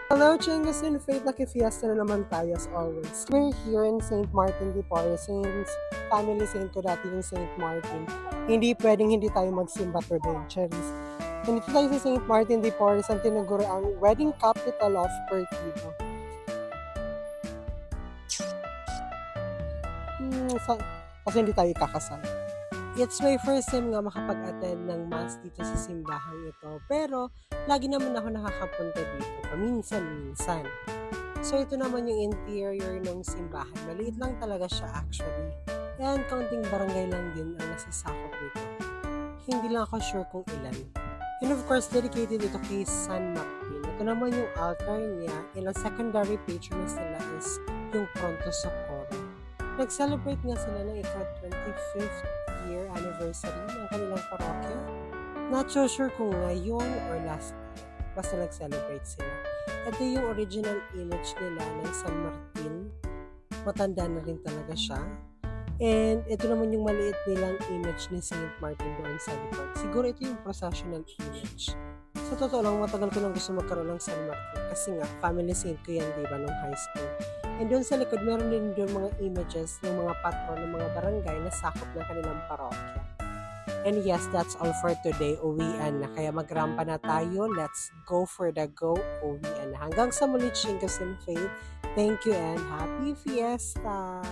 Hello, Chingus and Faith. Naki-fiesta na naman tayo as always. We're here in St. Martin de Porres since family saint ko dati yung St. Martin. Hindi pwedeng hindi tayo magsimba today, Cherries. Nandito tayo sa St. Martin de Porres ang tinaguro ang wedding capital of Pertigo. Kasi hindi tayo kakasal. It's my first time nga makapag-attend ng mass dito sa simbahang ito. Pero, lagi naman ako nakakapunta dito. Paminsan-minsan. So, ito naman yung interior ng simbahan. Maliit lang talaga siya actually. And counting barangay lang din ang nasasakop nito. Hindi lang ako sure kung ilan. And of course, dedicated ito kay San Martin. Ito naman yung altar niya. And ang secondary patroness nila is yung Pronto Socorro. Nag-celebrate nga sila ng ika-25th year anniversary ng kanilang parokya. Not so sure kung ngayon or last year. Basta nag-celebrate sila. Ito yung original image nila ng San Martin. Matanda na rin talaga siya. And ito naman yung maliit nilang image ni St. Martin doon sa likod. Siguro ito yung processional image. Sa totoo lang, matagal ko lang gusto magkaroon ng San Martin. Kasi nga, family saint ko yan, diba, nung high school. And doon sa likod, meron din doon mga images ng mga patron ng mga barangay na sakop ng kanilang parokya. And yes, that's all for today. Uwian na. Kaya magrampa na tayo. Let's go for the go. Uwian na. Hanggang sa muli, Chingus and Faith. Thank you and happy fiesta!